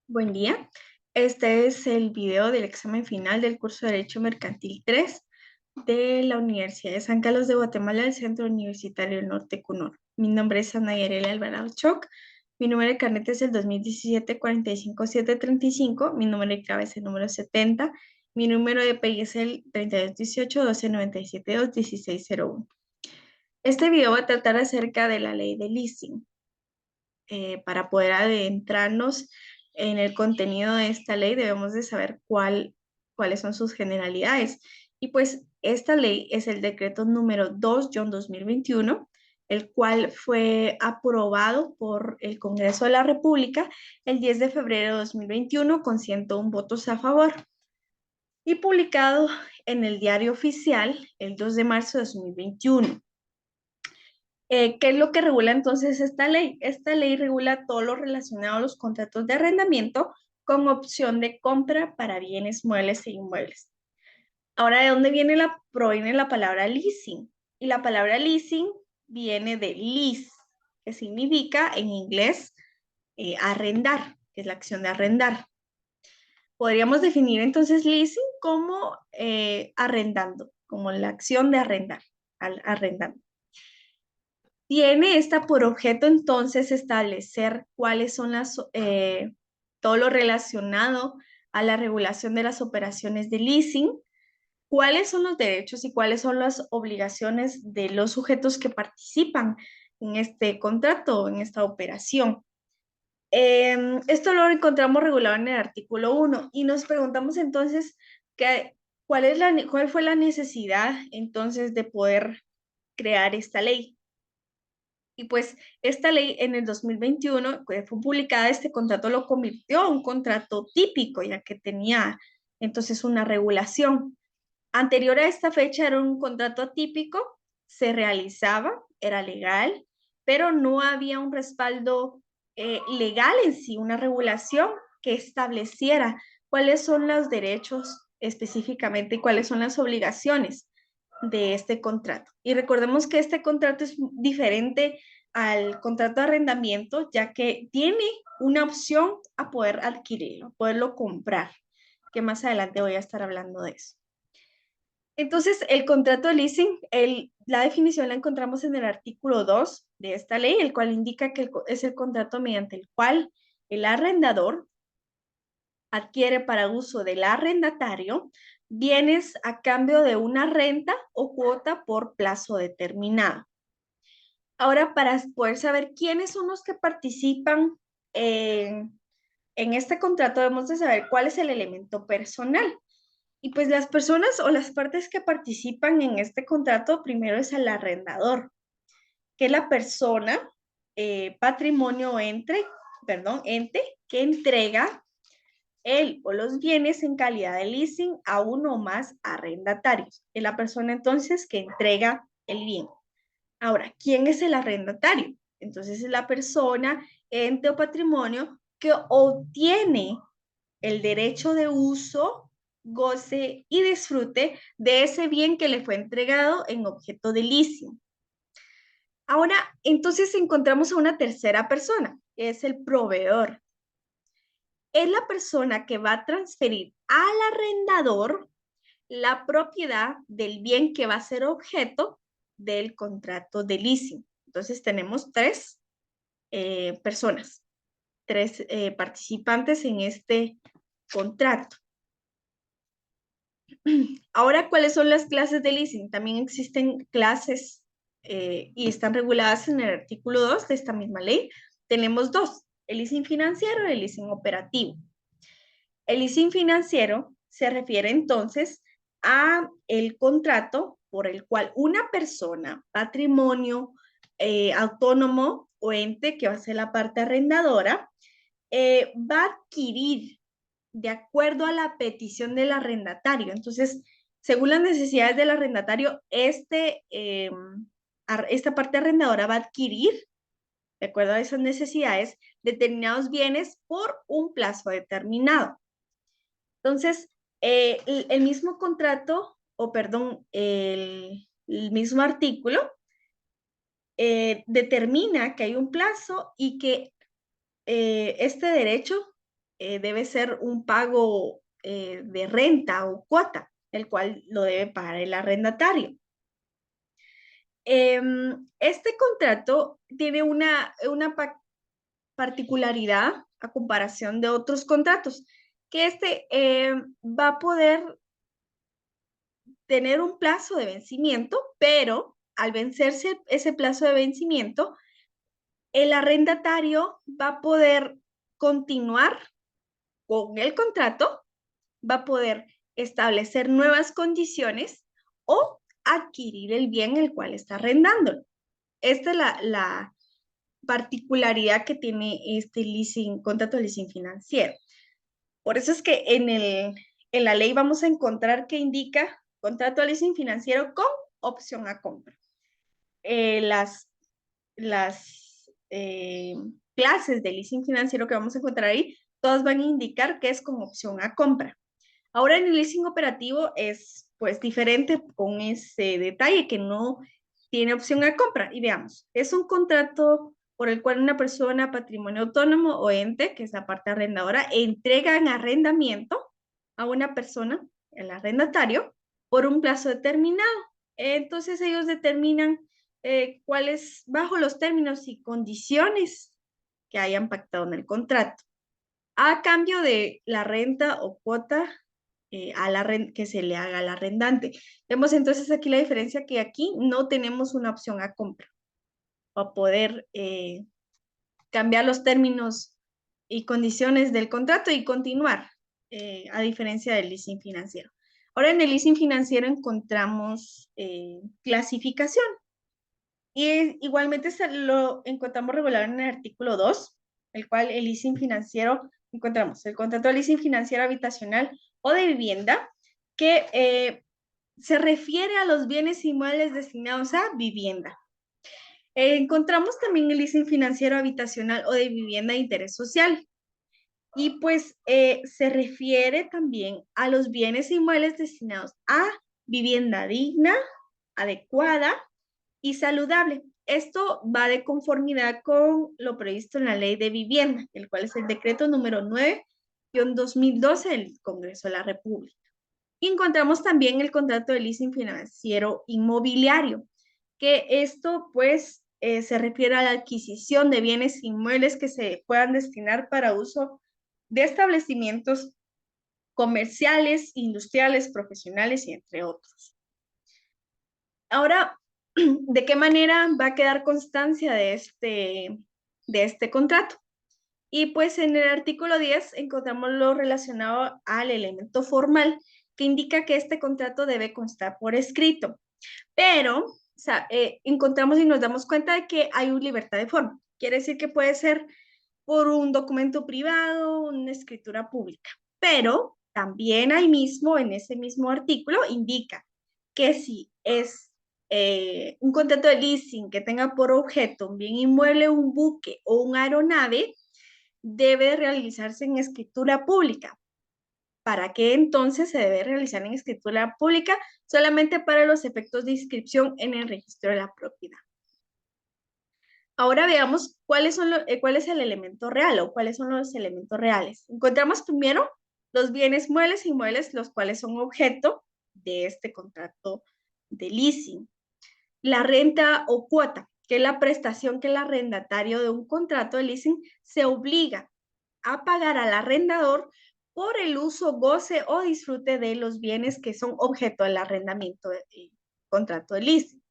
Buen día. Este es el video del examen final del curso de Derecho Mercantil 3 de la Universidad de San Carlos de Guatemala, del Centro Universitario del Norte CUNOR. Mi nombre es Ana Yarela Alvarado Choc. Mi número de carnet es el 2017-45735. Mi número de clave es el número 70. Mi número de PI es el 3218-1297-21601. Este video va a tratar acerca de la ley de leasing. Para poder adentrarnos en el contenido de esta ley, debemos de saber cuáles son sus generalidades. Y pues esta ley es el decreto número 2-2021, el cual fue aprobado por el Congreso de la República el 10 de febrero de 2021 con 101 votos a favor y publicado en el Diario Oficial el 2 de marzo de 2021. ¿Qué es lo que regula entonces esta ley? Esta ley regula todo lo relacionado a los contratos de arrendamiento con opción de compra para bienes muebles e inmuebles. Ahora, ¿de dónde proviene la palabra leasing? Y la palabra leasing viene de lease, que significa en inglés arrendar, que es la acción de arrendar. Podríamos definir entonces leasing como arrendando, como la acción de arrendar, arrendando. Tiene esta por objeto entonces establecer cuáles son todo lo relacionado a la regulación de las operaciones de leasing, cuáles son los derechos y cuáles son las obligaciones de los sujetos que participan en este contrato, en esta operación. Esto lo encontramos regulado en el artículo 1 y nos preguntamos entonces cuál fue la necesidad entonces de poder crear esta ley. Y pues esta ley en el 2021, que fue publicada, este contrato lo convirtió a un contrato típico, ya que tenía entonces una regulación. Anterior a esta fecha era un contrato atípico, se realizaba, era legal, pero no había un respaldo legal en sí, una regulación que estableciera cuáles son los derechos específicamente y cuáles son las obligaciones de este contrato. Y recordemos que este contrato es diferente al contrato de arrendamiento, ya que tiene una opción a poder adquirirlo, poderlo comprar, que más adelante voy a estar hablando de eso. Entonces, el contrato de leasing, la definición la encontramos en el artículo 2 de esta ley, el cual indica que es el contrato mediante el cual el arrendador adquiere para uso del arrendatario bienes a cambio de una renta o cuota por plazo determinado. Ahora, para poder saber quiénes son los que participan en este contrato, debemos de saber cuál es el elemento personal. Y pues las personas o las partes que participan en este contrato, primero es el arrendador, que es la persona, patrimonio ente que entrega él o los bienes en calidad de leasing a uno o más arrendatarios. Es la persona entonces que entrega el bien. Ahora, ¿quién es el arrendatario? Entonces es la persona, ente o patrimonio que obtiene el derecho de uso, goce y disfrute de ese bien que le fue entregado en objeto de leasing. Ahora, entonces encontramos a una tercera persona, que es el proveedor. Es la persona que va a transferir al arrendador la propiedad del bien que va a ser objeto del contrato de leasing. Entonces tenemos tres personas, tres participantes en este contrato. Ahora, ¿cuáles son las clases de leasing? También existen clases y están reguladas en el artículo 2 de esta misma ley. Tenemos dos, el leasing financiero y el leasing operativo. El leasing financiero se refiere entonces a el contrato por el cual una persona, patrimonio, autónomo o ente que va a ser la parte arrendadora, va a adquirir de acuerdo a la petición del arrendatario. Entonces, según las necesidades del arrendatario, esta parte arrendadora va a adquirir, de acuerdo a esas necesidades, determinados bienes por un plazo determinado. Entonces, el mismo contrato, o perdón, el mismo artículo determina que hay un plazo y que este derecho debe ser un pago de renta o cuota, el cual lo debe pagar el arrendatario. Este contrato tiene una particularidad a comparación de otros contratos, que va a poder tener un plazo de vencimiento, pero al vencerse ese plazo de vencimiento, el arrendatario va a poder continuar con el contrato, va a poder establecer nuevas condiciones o adquirir el bien el cual está arrendando. Esta es la particularidad que tiene este leasing, contrato de leasing financiero. Por eso es que en la ley vamos a encontrar que indica contrato de leasing financiero con opción a compra. Las clases de leasing financiero que vamos a encontrar ahí, todas van a indicar que es con opción a compra. Ahora en el leasing operativo es pues diferente con ese detalle que no tiene opción a compra. Y veamos, es un contrato por el cual una persona, patrimonio autónomo o ente, que es la parte arrendadora, entrega en arrendamiento a una persona, el arrendatario, por un plazo determinado. Entonces ellos determinan cuáles, bajo los términos y condiciones que hayan pactado en el contrato, a cambio de la renta o cuota que se le haga al arrendante. Vemos entonces aquí la diferencia que aquí no tenemos una opción a compra para poder cambiar los términos y condiciones del contrato y continuar, a diferencia del leasing financiero. Ahora en el leasing financiero encontramos clasificación y igualmente lo encontramos regulado en el artículo 2, el cual el leasing financiero encontramos el contrato de leasing financiero habitacional o de vivienda que se refiere a los bienes inmuebles destinados a vivienda. Encontramos también el leasing financiero habitacional o de vivienda de interés social. Y pues se refiere también a los bienes inmuebles destinados a vivienda digna, adecuada y saludable. Esto va de conformidad con lo previsto en la ley de vivienda, el cual es el decreto número 9-2012 del Congreso de la República. Y encontramos también el contrato de leasing financiero inmobiliario, que esto pues se refiere a la adquisición de bienes inmuebles que se puedan destinar para uso de establecimientos comerciales, industriales, profesionales y entre otros. Ahora, ¿de qué manera va a quedar constancia de este contrato? Y pues en el artículo 10 encontramos lo relacionado al elemento formal, que indica que este contrato debe constar por escrito. Pero encontramos y nos damos cuenta de que hay una libertad de forma. Quiere decir que puede ser por un documento privado, una escritura pública. Pero también ahí mismo, en ese mismo artículo, indica que si es un contrato de leasing que tenga por objeto un bien inmueble, un buque o una aeronave, debe realizarse en escritura pública. ¿Para qué entonces se debe realizar en escritura pública? Solamente para los efectos de inscripción en el registro de la propiedad. Ahora veamos cuál es el elemento real o cuáles son los elementos reales. Encontramos primero los bienes muebles e inmuebles, los cuales son objeto de este contrato de leasing. La renta o cuota, que es la prestación que el arrendatario de un contrato de leasing se obliga a pagar al arrendador por el uso, goce o disfrute de los bienes que son objeto del arrendamiento del contrato de leasing.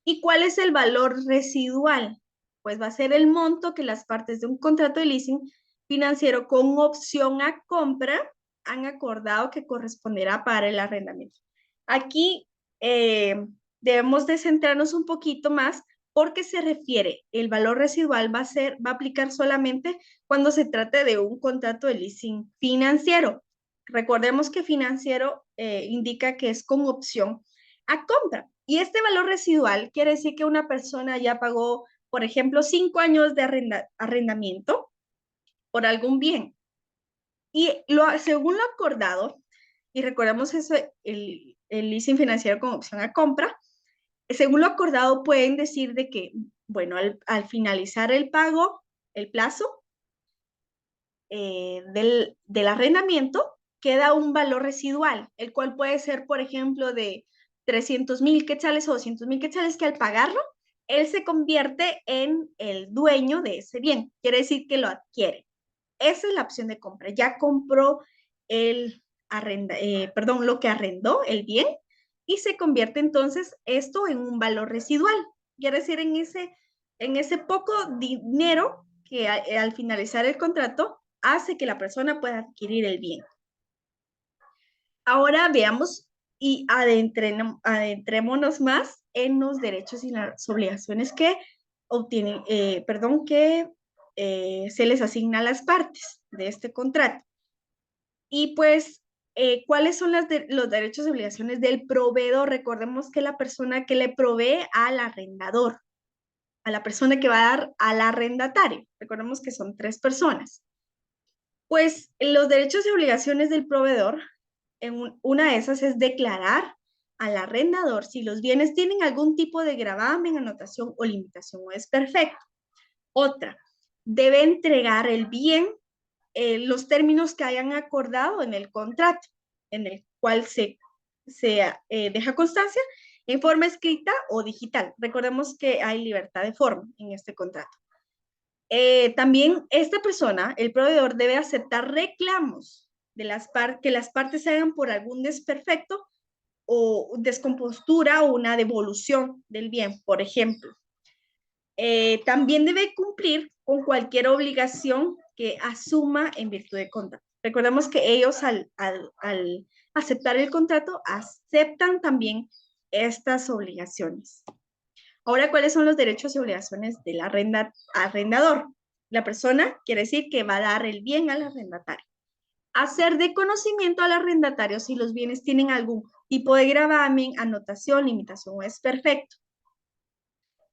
¿Y cuál es el valor residual? Pues va a ser el monto que las partes de un contrato de leasing financiero con opción a compra han acordado que corresponderá para el arrendamiento. Aquí debemos de centrarnos un poquito más porque se refiere, el valor residual va a aplicar solamente cuando se trate de un contrato de leasing financiero. Recordemos que financiero indica que es con opción a compra. Y este valor residual quiere decir que una persona ya pagó, por ejemplo, 5 años de arrendamiento por algún bien. Y según lo acordado, y recordemos eso, el leasing financiero con opción a compra, según lo acordado pueden decir de que, bueno, al finalizar el pago, el plazo, del arrendamiento, queda un valor residual, el cual puede ser, por ejemplo, de 300.000 quetzales o 200.000 quetzales, que al pagarlo, él se convierte en el dueño de ese bien. Quiere decir que lo adquiere. Esa es la opción de compra. Ya compró lo que arrendó, el bien, y se convierte entonces esto en un valor residual. Quiere decir, en ese poco dinero que al finalizar el contrato hace que la persona pueda adquirir el bien. Ahora veamos y adentrémonos más en los derechos y las obligaciones que obtienen, que se les asigna a las partes de este contrato. Y pues, ¿cuáles son los derechos y obligaciones del proveedor? Recordemos que la persona que le provee al arrendador, a la persona que va a dar al arrendatario. Recordemos que son 3 personas. Pues los derechos y obligaciones del proveedor, una de esas es declarar al arrendador si los bienes tienen algún tipo de gravamen, anotación o limitación o es perfecto. Otra, debe entregar el bien, los términos que hayan acordado en el contrato, en el cual se deja constancia en forma escrita o digital. Recordemos que hay libertad de forma en este contrato. También esta persona, el proveedor, debe aceptar reclamos que las partes hagan por algún desperfecto o descompostura o una devolución del bien, por ejemplo. También debe cumplir con cualquier obligación que asuma en virtud de contrato. Recordemos que ellos al aceptar el contrato aceptan también estas obligaciones. Ahora, ¿cuáles son los derechos y obligaciones del arrendador? La persona quiere decir que va a dar el bien al arrendatario. Hacer de conocimiento al arrendatario si los bienes tienen algún tipo de gravamen, anotación, limitación o es perfecto.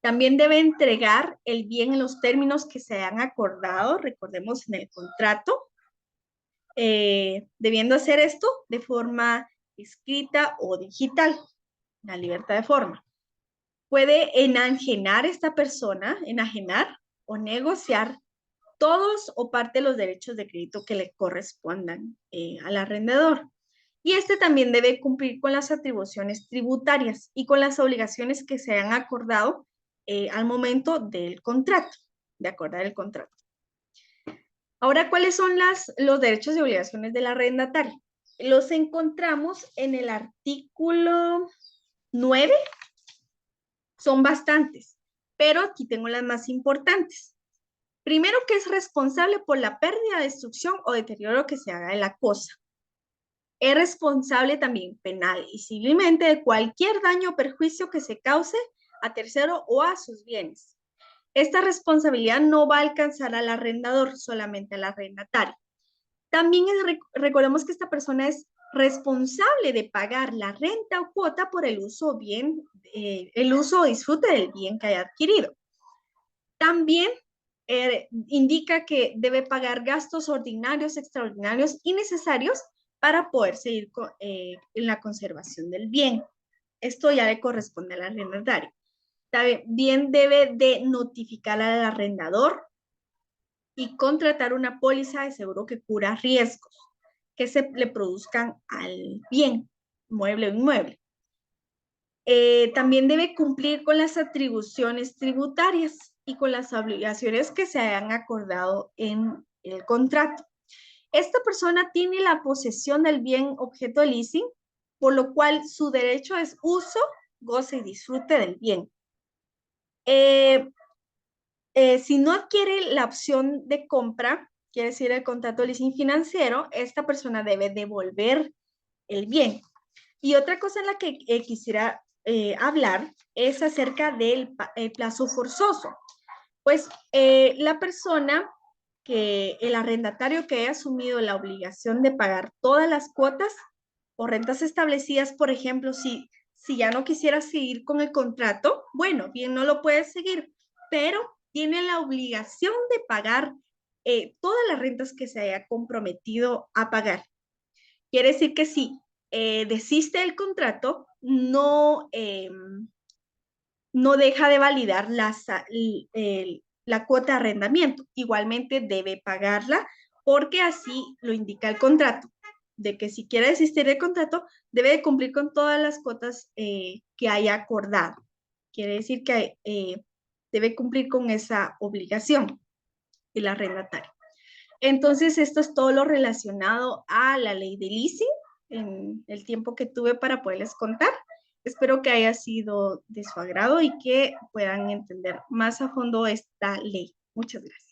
También debe entregar el bien en los términos que se han acordado, recordemos, en el contrato, debiendo hacer esto de forma escrita o digital, la libertad de forma. Puede enajenar esta persona, enajenar o negociar todos o parte de los derechos de crédito que le correspondan al arrendador. Y este también debe cumplir con las atribuciones tributarias y con las obligaciones que se han acordado al momento del contrato, de acordar el contrato. Ahora, ¿cuáles son los derechos y obligaciones del arrendatario? Los encontramos en el artículo 9. Son bastantes, pero aquí tengo las más importantes. Primero, que es responsable por la pérdida, destrucción o deterioro que se haga de la cosa. Es responsable también penal y civilmente de cualquier daño o perjuicio que se cause a tercero o a sus bienes. Esta responsabilidad no va a alcanzar al arrendador, solamente al arrendatario. También recordemos que esta persona es responsable de pagar la renta o cuota por el uso o disfrute del bien que haya adquirido. También indica que debe pagar gastos ordinarios, extraordinarios y necesarios para poder seguir en la conservación del bien. Esto ya le corresponde al arrendatario. También debe de notificar al arrendador y contratar una póliza de seguro que cubra riesgos que se le produzcan al bien, mueble o inmueble. También debe cumplir con las atribuciones tributarias y con las obligaciones que se hayan acordado en el contrato. Esta persona tiene la posesión del bien objeto de leasing, por lo cual su derecho es uso, goce y disfrute del bien. Si no adquiere la opción de compra, quiere decir el contrato de leasing financiero, esta persona debe devolver el bien. Y otra cosa en la que quisiera hablar es acerca del plazo forzoso. Pues la persona el arrendatario que haya asumido la obligación de pagar todas las cuotas o rentas establecidas, por ejemplo, si ya no quisiera seguir con el contrato, bueno, bien, no lo puede seguir, pero tiene la obligación de pagar todas las rentas que se haya comprometido a pagar. Quiere decir que si desiste del contrato, no deja de validar la cuota de arrendamiento. Igualmente debe pagarla porque así lo indica el contrato, de que si quiere existir el contrato, debe de cumplir con todas las cuotas que haya acordado. Quiere decir que debe cumplir con esa obligación el arrendatario. Entonces, esto es todo lo relacionado a la ley de leasing en el tiempo que tuve para poderles contar. Espero que haya sido de su agrado y que puedan entender más a fondo esta ley. Muchas gracias.